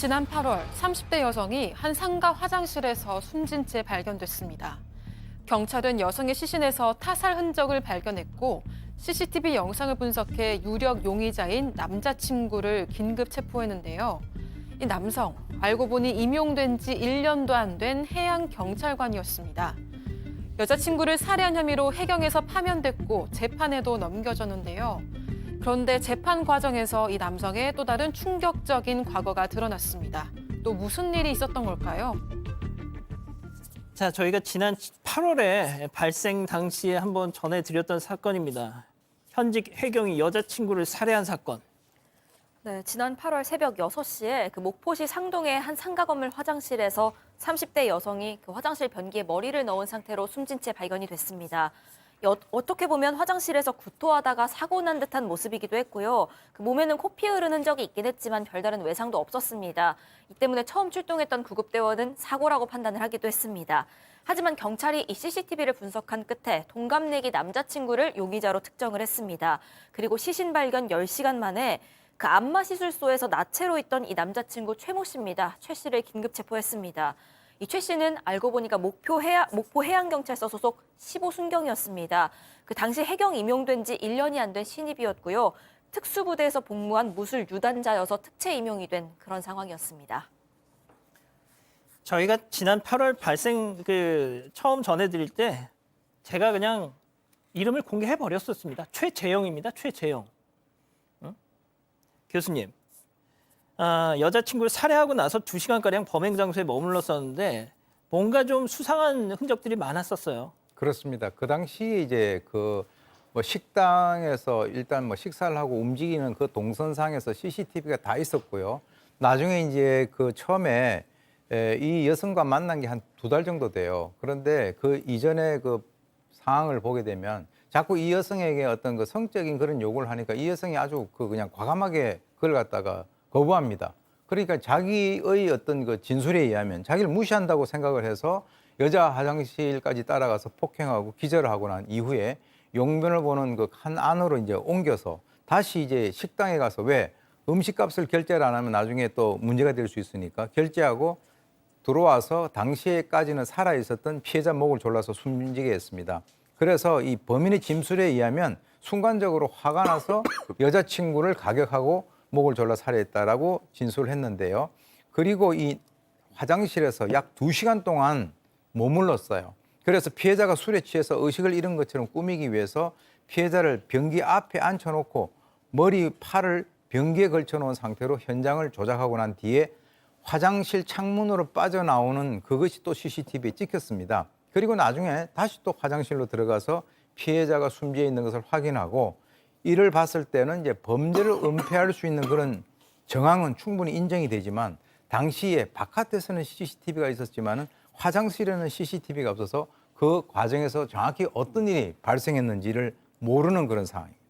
지난 8월 30대 여성이 한 상가 화장실에서 숨진 채 발견됐습니다. 경찰은 여성의 시신에서 타살 흔적을 발견했고 CCTV 영상을 분석해 유력 용의자인 남자친구를 긴급 체포했는데요. 이 남성, 알고 보니 임용된 지 1년도 안 된 해양경찰관이었습니다. 여자친구를 살해한 혐의로 해경에서 파면됐고 재판에도 넘겨졌는데요. 그런데 재판 과정에서 이 남성의 또 다른 충격적인 과거가 드러났습니다. 또 무슨 일이 있었던 걸까요? 자, 저희가 지난 8월에 발생 당시에 한번 전해드렸던 사건입니다. 현직 해경이 여자친구를 살해한 사건. 네, 지난 8월 새벽 6시에 그 목포시 상동의 한 상가 건물 화장실에서 30대 여성이 그 화장실 변기에 머리를 넣은 상태로 숨진 채 발견이 됐습니다. 어떻게 보면 화장실에서 구토하다가 사고 난 듯한 모습이기도 했고요. 그 몸에는 코피 흐르는 흔적이 있긴 했지만 별다른 외상도 없었습니다. 이 때문에 처음 출동했던 구급대원은 사고라고 판단을 하기도 했습니다. 하지만 경찰이 이 CCTV를 분석한 끝에 동갑내기 남자친구를 용의자로 특정을 했습니다. 그리고 시신 발견 10시간 만에 그 안마시술소에서 나체로 있던 이 남자친구 최모 씨입니다. 최 씨를 긴급 체포했습니다. 이 최 씨는 알고 보니까 목포 해양경찰서 소속 15순경이었습니다. 그 당시 해경 임용된 지 1년이 안 된 신입이었고요. 특수부대에서 복무한 무술 유단자여서 특채 임용이 된 그런 상황이었습니다. 저희가 지난 8월 발생 처음 전해드릴 때 제가 그냥 이름을 공개해버렸었습니다. 최재영입니다. 최재영. 응? 교수님. 여자친구를 살해하고 나서 2시간가량 범행 장소에 머물렀었는데 뭔가 좀 수상한 흔적들이 많았었어요. 그렇습니다. 그 당시에 이제 식당에서 일단 식사를 하고 움직이는 그 동선상에서 CCTV가 다 있었고요. 나중에 이제 처음에 이 여성과 만난 게 한 2달 정도 돼요. 그런데 그 이전에 그 상황을 보게 되면 자꾸 이 여성에게 어떤 그 성적인 그런 요구를 하니까 이 여성이 아주 그냥 과감하게 그걸 갖다가 거부합니다. 그러니까 자기의 어떤 그 진술에 의하면 자기를 무시한다고 생각을 해서 여자 화장실까지 따라가서 폭행하고 기절을 하고 난 이후에 용변을 보는 그 칸 안으로 이제 옮겨서 다시 이제 식당에 가서 왜 음식값을 결제를 안 하면 나중에 또 문제가 될 수 있으니까 결제하고 들어와서 당시에까지는 살아 있었던 피해자 목을 졸라서 숨지게 했습니다. 그래서 이 범인의 진술에 의하면 순간적으로 화가 나서 여자친구를 가격하고 목을 졸라 살해했다라고 진술을 했는데요. 그리고 이 화장실에서 약 2시간 동안 머물렀어요. 그래서 피해자가 술에 취해서 의식을 잃은 것처럼 꾸미기 위해서 피해자를 변기 앞에 앉혀놓고 머리, 팔을 변기에 걸쳐놓은 상태로 현장을 조작하고 난 뒤에 화장실 창문으로 빠져나오는 그것이 또 CCTV에 찍혔습니다. 그리고 나중에 다시 또 화장실로 들어가서 피해자가 숨져 있는 것을 확인하고 이를 봤을 때는 이제 범죄를 은폐할 수 있는 그런 정황은 충분히 인정이 되지만 당시에 바깥에서는 CCTV가 있었지만은 화장실에는 CCTV가 없어서 그 과정에서 정확히 어떤 일이 발생했는지를 모르는 그런 상황입니다.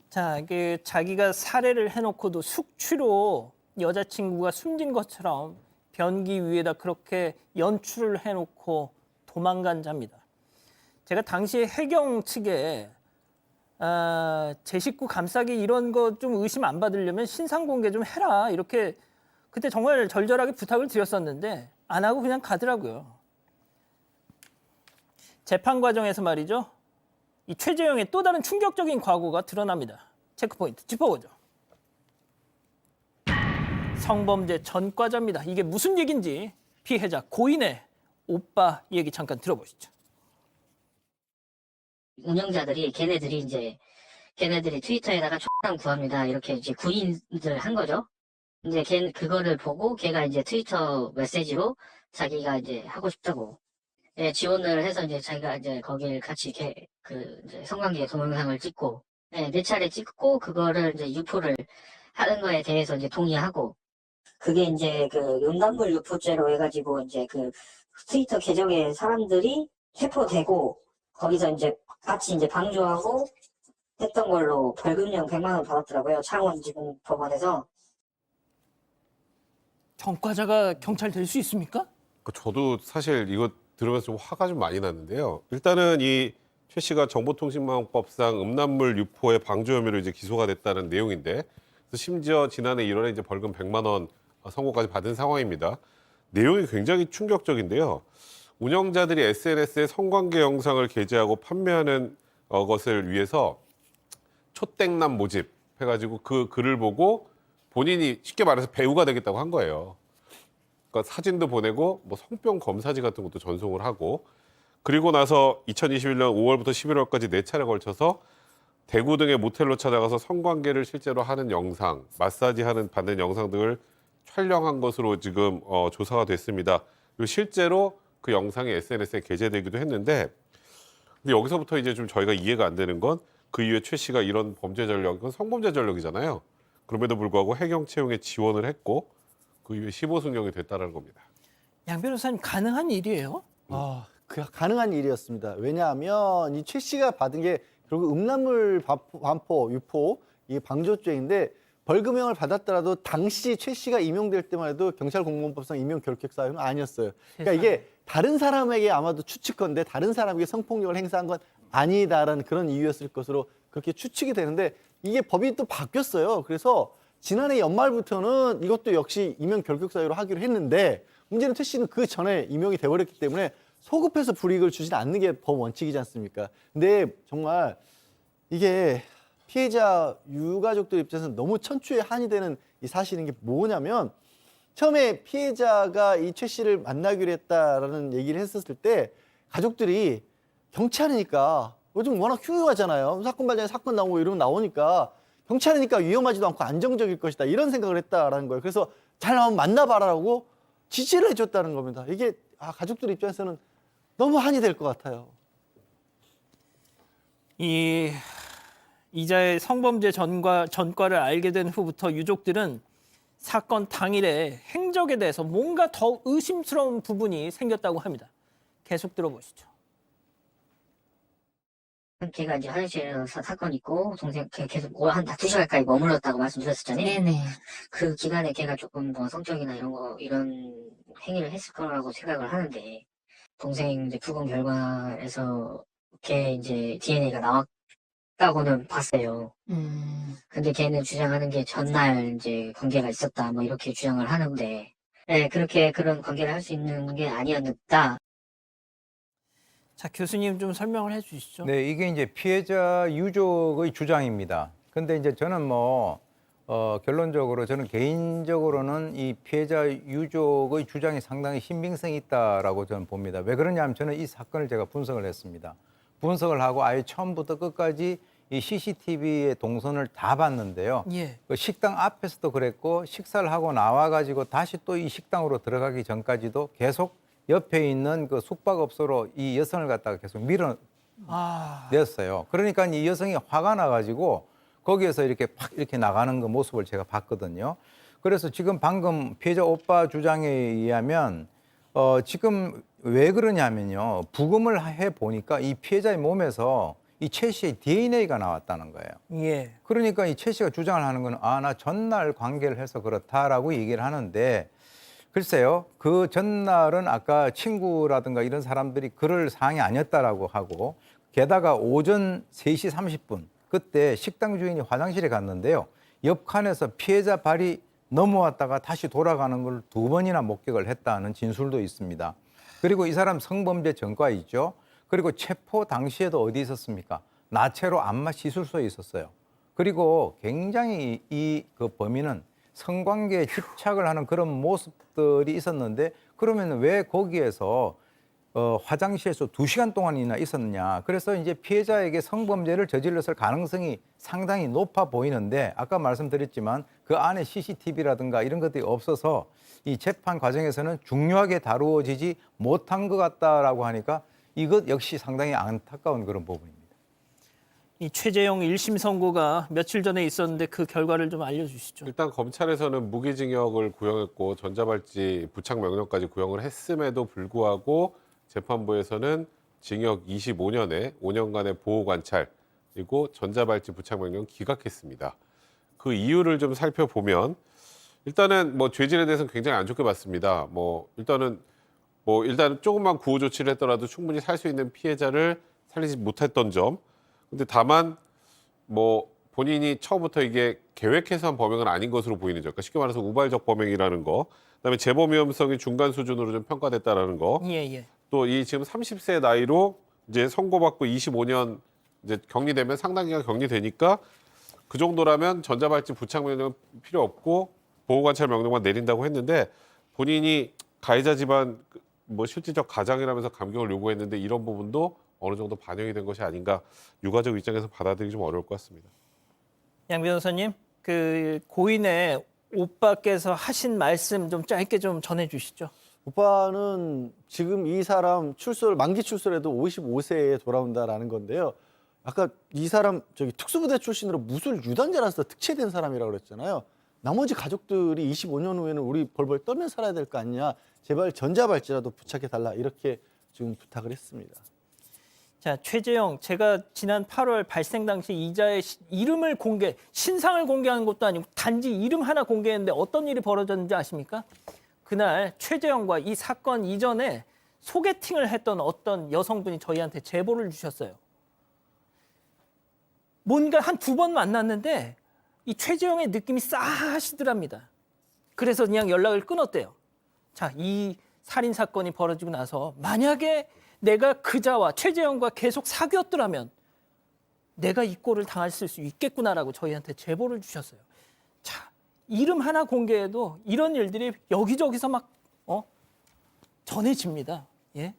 자, 자기가 살해를 해놓고도 숙취로 여자친구가 숨진 것처럼 변기 위에다 그렇게 연출을 해놓고 도망간 자입니다. 제가 당시에 해경 측에 제 식구 감싸기 이런 거 좀 의심 안 받으려면 신상 공개 좀 해라 이렇게 그때 정말 절절하게 부탁을 드렸었는데 안 하고 그냥 가더라고요. 재판 과정에서 말이죠. 이 최재형의 또 다른 충격적인 과거가 드러납니다. 체크포인트 짚어보죠. 성범죄 전과자입니다. 이게 무슨 얘기인지 피해자 고인의 오빠 얘기 잠깐 들어보시죠. 운영자들이 걔네들이 트위터에다가 X랑 구합니다. 이렇게 이제 구인을 한 거죠. 이제 그거를 보고 걔가 이제 트위터 메시지로 자기가 이제 하고 싶다고 지원을 해서 이제 자기가 이제 거길 같이 이제 성관계 동영상을 찍고 4차례 찍고 그거를 이제 유포를 하는 거에 대해서 이제 동의하고 그게 이제 그 음란물 유포죄로 해가지고 이제 그 트위터 계정에 사람들이 체포되고 거기서 이제 같이 이제 방조하고 했던 걸로 벌금형 100만 원 받았더라고요. 창원지방법원에서. 전과자가 경찰 될 수 있습니까? 저도 사실 이거 들으면서 좀 화가 좀 많이 났는데요. 일단은 이 최 씨가 정보통신망법상 음란물 유포의 방조 혐의로 이제 기소가 됐다는 내용인데, 심지어 지난해 1월에 이제 벌금 100만 원 선고까지 받은 상황입니다. 내용이 굉장히 충격적인데요. 운영자들이 SNS에 성관계 영상을 게재하고 판매하는 것을 위해서 초땡남 모집 해가지고 그 글을 보고 본인이 쉽게 말해서 배우가 되겠다고 한 거예요. 그러니까 사진도 보내고 뭐 성병 검사지 같은 것도 전송을 하고, 그리고 나서 2021년 5월부터 11월까지 4차례 걸쳐서 대구 등의 모텔로 찾아가서 성관계를 실제로 하는 영상, 마사지 받는 영상 등을 촬영한 것으로 지금 조사가 됐습니다. 그리고 실제로 그 영상이 SNS에 게재되기도 했는데, 근데 여기서부터 이제 좀 저희가 이해가 안 되는 건 그 이후에 최 씨가 이런 범죄 전력은 성범죄 전력이잖아요. 그럼에도 불구하고 해경 채용에 지원을 했고 그 이후에 15승경이 됐다는 겁니다. 양 변호사님, 가능한 일이에요? 그 가능한 일이었습니다. 왜냐하면 이 최 씨가 받은 게 결국 음란물 반포, 유포, 이 방조죄인데 벌금형을 받았더라도 당시 최 씨가 임용될 때만 해도 경찰공무원법상 임용 결격 사유는 아니었어요. 그러니까 이게 다른 사람에게 아마도 추측건데 다른 사람에게 성폭력을 행사한 건 아니다라는 그런 이유였을 것으로 그렇게 추측이 되는데 이게 법이 또 바뀌었어요. 그래서 지난해 연말부터는 이것도 역시 임용 결격 사유로 하기로 했는데 문제는 최 씨는 그 전에 임용이 돼버렸기 때문에 소급해서 불이익을 주진 않는 게 법 원칙이지 않습니까? 근데 정말 이게 피해자 유가족들 입장에서는 너무 천추의 한이 되는 이 사실인 게 뭐냐면 처음에 피해자가 이 최 씨를 만나기로 했다라는 얘기를 했었을 때 가족들이 경찰이니까 요즘 워낙 흉흉하잖아요. 사건 발생에 사건 나오고 이러면 나오니까 경찰이니까 위험하지도 않고 안정적일 것이다 이런 생각을 했다라는 거예요. 그래서 잘 나오면 만나봐라라고 지시를 해줬다는 겁니다. 이게 가족들 입장에서는 너무 한이 될 것 같아요. 이 이자의 성범죄 전과를 알게 된 후부터 유족들은 사건 당일에 행적에 대해서 뭔가 더 의심스러운 부분이 생겼다고 합니다. 계속 들어보시죠. 걔가 이제 화장실에서 사건 있고 동생 걔 계속 한 2시간까지 머물렀다고 말씀드렸었잖아요. 네네. 그 기간에 걔가 조금 뭐 성적이나 이런 행위를 했을 거라고 생각을 하는데 동생 이제 부검 결과에서 걔 이제 DNA가 나왔다고는 봤어요. 근데 걔는 주장하는 게 전날 이제 관계가 있었다 뭐 이렇게 주장을 하는데 네, 그렇게 그런 관계를 할 수 있는 게 아니었다. 자, 교수님 좀 설명을 해주시죠. 네, 이게 이제 피해자 유족의 주장입니다. 근데 이제 저는 결론적으로 저는 개인적으로는 이 피해자 유족의 주장이 상당히 신빙성이 있다라고 저는 봅니다. 왜 그러냐면 저는 이 사건을 제가 분석을 했습니다. 분석을 하고 아예 처음부터 끝까지 이 CCTV의 동선을 다 봤는데요. 예. 그 식당 앞에서도 그랬고 식사를 하고 나와가지고 다시 또 이 식당으로 들어가기 전까지도 계속 옆에 있는 그 숙박업소로 이 여성을 갖다가 계속 밀어냈어요. 그러니까 이 여성이 화가 나가지고 거기에서 이렇게 나가는 그 모습을 제가 봤거든요. 그래서 지금 방금 피해자 오빠 주장에 의하면 지금 왜 그러냐면요. 부검을 해 보니까 이 피해자의 몸에서 이 최 씨의 DNA가 나왔다는 거예요. 예. 그러니까 이 최 씨가 주장을 하는 건 나 전날 관계를 해서 그렇다라고 얘기를 하는데 글쎄요. 그 전날은 아까 친구라든가 이런 사람들이 그럴 사항이 아니었다라고 하고 게다가 오전 3시 30분 그때 식당 주인이 화장실에 갔는데요. 옆칸에서 피해자 발이 넘어왔다가 다시 돌아가는 걸 2번이나 목격을 했다는 진술도 있습니다. 그리고 이 사람 성범죄 전과 있죠. 그리고 체포 당시에도 어디 있었습니까? 나체로 안마 시술소에 있었어요. 그리고 굉장히 그 범인은 성관계에 집착을 하는 그런 모습들이 있었는데 그러면 왜 거기에서 화장실에서 2시간 동안이나 있었느냐. 그래서 이제 피해자에게 성범죄를 저질렀을 가능성이 상당히 높아 보이는데 아까 말씀드렸지만 그 안에 CCTV라든가 이런 것들이 없어서 이 재판 과정에서는 중요하게 다루어지지 못한 것 같다라고 하니까 이것 역시 상당히 안타까운 그런 부분입니다. 이 최재형 1심 선고가 며칠 전에 있었는데 그 결과를 좀 알려주시죠. 일단 검찰에서는 무기징역을 구형했고 전자발찌 부착 명령까지 구형을 했음에도 불구하고 재판부에서는 징역 25년에 5년간의 보호관찰 그리고 전자발찌 부착 명령 기각했습니다. 그 이유를 좀 살펴보면 일단은 죄질에 대해서는 굉장히 안 좋게 봤습니다. 일단은 조금만 구호 조치를 했더라도 충분히 살 수 있는 피해자를 살리지 못했던 점. 근데 다만 본인이 처음부터 이게 계획해서 한 범행은 아닌 것으로 보이는 점. 그러니까 쉽게 말해서 우발적 범행이라는 거. 그다음에 재범 위험성이 중간 수준으로 좀 평가됐다라는 거. 예. 또 이 지금 30세 나이로 이제 선고받고 25년 이제 격리되면 상당 기간 격리되니까 그 정도라면 전자발찌 부착 명령은 필요 없고 보호관찰 명령만 내린다고 했는데 본인이 가해자 집안 뭐 실질적 가장이라면서 감경을 요구했는데 이런 부분도 어느 정도 반영이 된 것이 아닌가 유가족 입장에서 받아들이기 좀 어려울 것 같습니다. 양 변호사님, 그 고인의 오빠께서 하신 말씀 좀 짧게 좀 전해주시죠. 오빠는 지금 이 사람 만기 출소해도 55세에 돌아온다라는 건데요. 아까 이 사람 특수부대 출신으로 무술 유단자라서 특채된 사람이라고 그랬잖아요. 나머지 가족들이 25년 후에는 우리 벌벌 떨며 살아야 될 거 아니냐. 제발 전자발찌라도 부착해달라 이렇게 지금 부탁을 했습니다. 자, 최재형, 제가 지난 8월 발생 당시 이자의 이름을 신상을 공개하는 것도 아니고 단지 이름 하나 공개했는데 어떤 일이 벌어졌는지 아십니까? 그날 최재형과 이 사건 이전에 소개팅을 했던 어떤 여성분이 저희한테 제보를 주셨어요. 뭔가 한 2번 만났는데 이 최재형의 느낌이 싸하시더랍니다. 그래서 그냥 연락을 끊었대요. 자, 이 살인 사건이 벌어지고 나서 만약에 내가 그자와 최재형과 계속 사귀었더라면 내가 이 꼴을 당할 수 있겠구나라고 저희한테 제보를 주셨어요. 자, 이름 하나 공개해도 이런 일들이 여기저기서 막 전해집니다. 예?